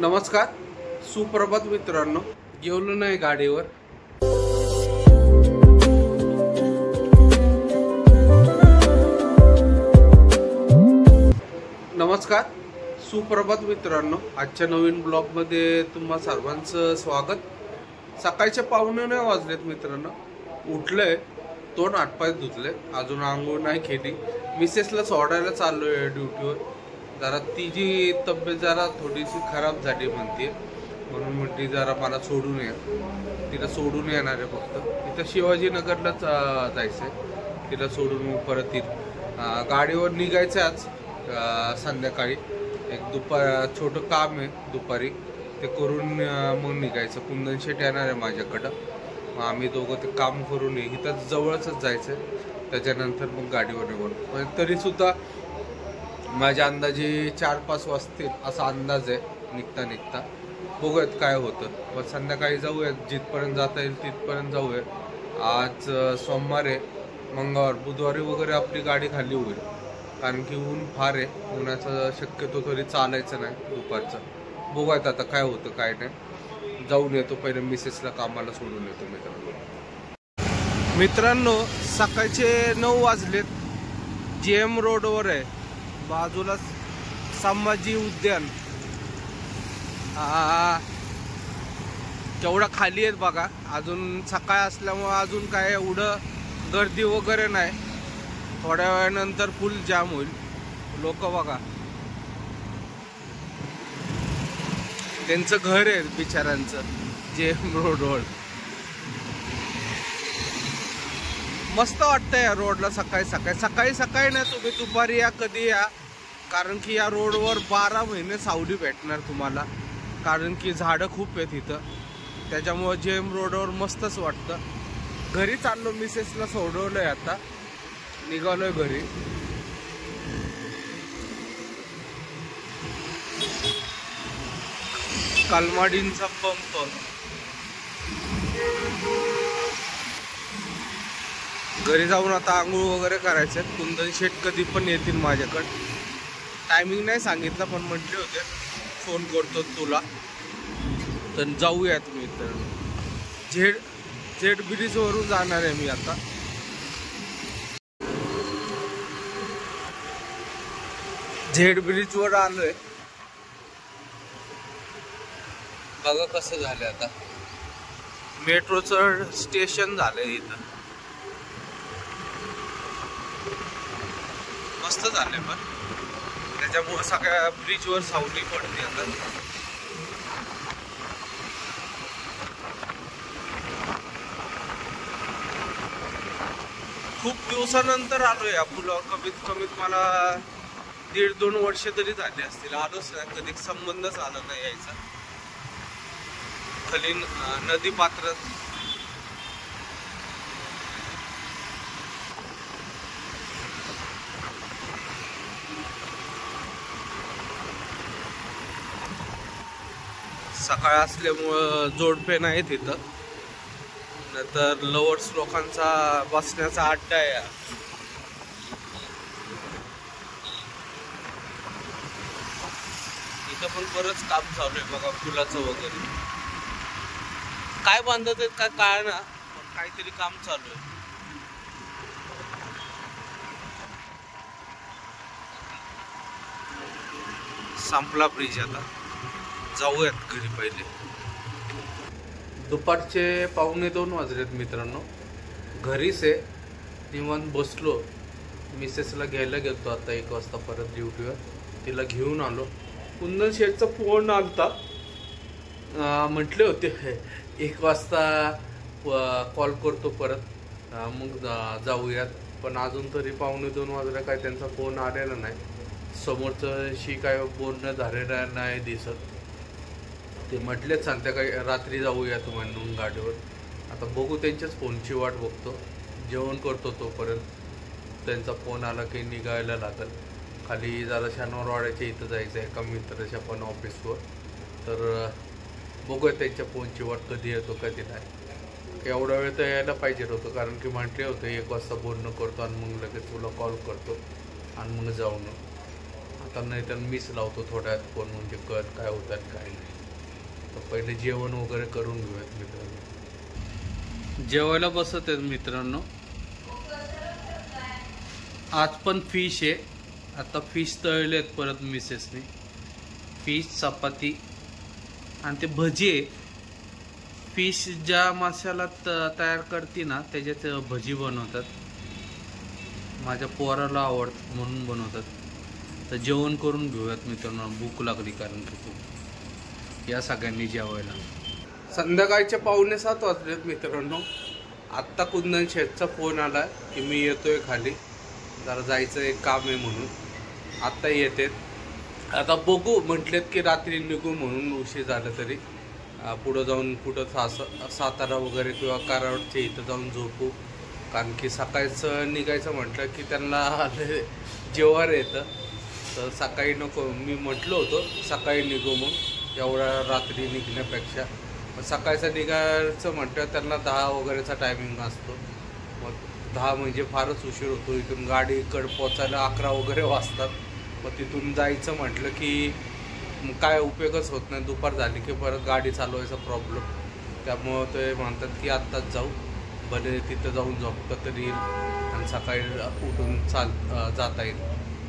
नमस्कार, सुप्रभात मित्रांनो. गेलो नाही गाडीवर. नमस्कार, सुप्रभात मित्रांनो. आजच्या नवीन ब्लॉगमध्ये तुम्हा सर्वांचं स्वागत. सकाळचे 9:15 वाजलेत मित्रांनो. उठले, तोंड हातपाय धुतले, अजून आंघोळ नाही केली. मिसेसला सोडायला चाललोय ड्युटीवर. जरा तिची तब्येत जरा थोडीशी खराब झाली म्हणते, म्हणून म्हणते जरा मला सोडून या. तिला सोडून येणार आहे फक्त. तिथं शिवाजीनगरलाच जायचं आहे. तिला सोडून मी परत येईल. गाडीवर निघायचं आज संध्याकाळी. एक छोटं काम आहे दुपारी, ते करून मग निघायचं. कुंदन शेट येणार आहे माझ्याकडं. मग आम्ही दोघं ते काम करून इथं जवळच जायचं आहे. त्याच्यानंतर मग गाडीवर निघून. पण तरीसुद्धा माझ्या अंदाजे 4-5 वाजतील असा अंदाज आहे निघता. बघूयात काय होतं. पण संध्याकाळी जाऊयात, जिथपर्यंत जाता येईल तिथपर्यंत जाऊयात. आज सोमवार आहे, मंगळवार बुधवारी वगैरे आपली गाडी खाली होईल. कारण की ऊन फार आहे. उन्हाचं शक्यतो तरी चालायचं नाही दुपारचं. बघूयात आता काय होतं काय नाही. जाऊन येतो पहिले, मिसेसला कामाला सोडून येतो मित्रांनो. सकाळचे 9 वाजलेत. JM रोडवर आहे, बाजूला संभाजी उद्यान. केवढा खाली आहेत बघा. अजून सकाळ असल्यामुळे अजून काय एवढं गर्दी वगैरे नाही. थोड्या वेळानंतर फुल जाम होईल. लोक बघा, त्यांचं घर आहे बिचाऱ्यांचं JM रोडवर. मस्त वाटतं या रोडला सकाळी ना. तुम्ही दुपारी या, कधी या. कारण की या रोडवर 12 महिने सावली भेटणार तुम्हाला. कारण की झाडं खूप आहेत इथं. त्याच्यामुळे JM रोडवर मस्तच वाटतं. घरी चाललो, मिसेसला सोडवलंय, आता निघालोय घरी. कलमाडींचा पंप. घरी जाऊन आता आंघोळ वगैरे करायचं. कुंदन शेट कधी पण येतील माझ्याकडे. टायमिंग नाही सांगितलं, पण म्हटले होते फोन करतो तुला. तर जाऊया तुम्ही. तर झेड ब्रिजवरून जाणार आहे मी आता. झेड ब्रिजवर आलोय. बघा कसं झालं आता. मेट्रोचं स्टेशन झालंय इथं. मस्त झालंय. पण त्याच्यामुळे सगळ्या ब्रिजवर सावली पडते आता. खूप दिवसानंतर आलोय या पुलावर. कमीत कमीत मला 1.5-2 वर्ष तरी झाले असतील. आलोच नाही कधी, संबंधच आला नाही यायचा. खाली नदी पात्र. सकाळ असल्यामुळं जोडपे नाही तिथं. नंतर लवर्स लोकांचा बसण्याचा अड्डा आहे. इथं पण बरंच काम चालू आहे बघा, पुलाचं वगैरे. काय बांधत आहेत काय कळना, पण काहीतरी काम चालू आहे. संपला ब्रिज आता. जाऊयात घरी पहिले. दुपारचे 1:15 वाजलेत मित्रांनो. घरीच आहे, निवांत बसलो. मिसेसला घ्यायला गेलतो आता 1 वाजता परत ड्युटीवर. तिला घेऊन आलो. कुंदन शेठचा फोन आलता. म्हटले होते 1 वाजता कॉल करतो परत, मग जाऊयात. पण अजून तरी 1:15 वाजले, काय त्यांचा फोन आलेला नाही. समोरच्याशी काय बोलणं झालेलं नाही दिसत. ते म्हटलेच संध्याकाळी रात्री जाऊयात म्हणून गाडीवर. आता बघू, त्यांच्याच फोनची वाट बघतो. जेवण करतो तोपर्यंत त्यांचा फोन आला की निघायला लागेल. खाली जरा शनिवारवाड्याच्या इथं जायचं आहे एका मित्राच्या पण ऑफिसवर. तर बघूया त्यांच्या फोनची वाट कधी येतो कधी नाही. एवढा वेळ तर यायला पाहिजे होतं, कारण की म्हटले होते 1 वाजता बोलणं करतो आणि मग लगेच तुला कॉल करतो आणि मग जाऊन. आता आता नाही तर मीच लावतो थोड्यात फोन, म्हणजे कळत काय होतात काय नाही. तर पहिले जेवण वगैरे करून घेऊयात मित्रांनो. जेवायला बसत आहेत मित्रांनो. आज पण फिश आहे. आता फिश तळलेत परत मिसेसने. फिश, चपाती आणि ते भजी आहे. फिश ज्या मसाला तयार करते ना त्याच्यात भजी बनवतात. माझ्या पोराला आवडतं म्हणून बनवतात. तर जेवण करून घेऊयात मित्रांनो, भूक लागली कारण की खूप. या सगळ्यांनी जेवायला. संध्याकाळचे 6:45 वाजलेत मित्रांनो. आत्ता कुंदन शेठचा फोन आला की मी येतोय खाली, जरा जायचं एक काम आहे म्हणून. आत्ता येतेत. आता बघू म्हटलेत की रात्री निघू म्हणून, उशीर झालं तरी पुढं जाऊन कुठं सातारा वगैरे किंवा कराडच्या इथं जाऊन झोपू. कारण की सकाळचं निघायचं म्हटलं की त्यांना जेवार येतं. तर सकाळी नको, मी म्हटलं होतं सकाळी निघू मग, एवढ्या रात्री निघण्यापेक्षा. मग सकाळचं निघायचं म्हटलं त्यांना 10 वगैरेचा टायमिंग असतो. मग 10 म्हणजे फारच उशीर होतो. इथून गाडीकडे पोचायला 11 वगैरे वाजतात. मग तिथून जायचं म्हटलं की काय उपयोगच होत नाही. दुपार झाली की परत गाडी चालवायचा प्रॉब्लेम. त्यामुळं ते म्हणतात की आत्ताच जाऊ, भले तिथं जाऊन झोपतं तरी येईल आणि सकाळी उठून जाता येईल.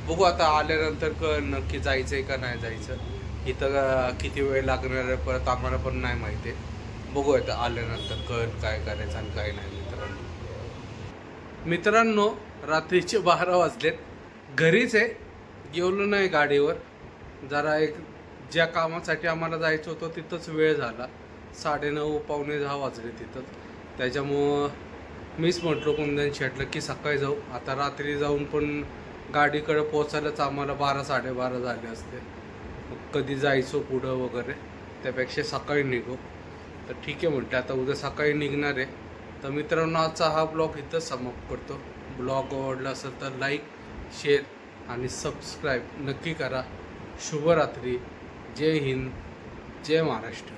बघू आता आल्यानंतर नक्की जायचं आहे का नाही जायचं. इथं किती वेळ लागणार आहे परत आम्हाला पण नाही माहिती आहे. बघू आता आल्यानंतर काय करायचं आणि काय नाही. मित्रांनो रात्रीचे 12 वाजलेत. घरीच आहे, गेलो नाही गाडीवर. जरा एक ज्या कामासाठी आम्हाला जायचं होतं तिथंच वेळ झाला. 9:30 पावणे 10 वाजले तिथं. त्याच्यामुळं मीच म्हटलो कुंदन शेटलं की सकाळी जाऊ. आता रात्री जाऊन पण गाडीकडे पोचायलाच आम्हाला 12 साडेबारा झाले असते. कधी जायचो पुढं वगैरे, त्यापेक्षा सकाळी निघू. तर ठीक आहे म्हटलं आता उद्या सकाळी निघणार आहे. तर मित्रांनो आजचा हा ब्लॉग इथं समाप्त करतो. ब्लॉग आवडला असेल तर लाईक, शेअर आणि सबस्क्राईब नक्की करा. शुभरात्री. जय हिंद, जय महाराष्ट्र.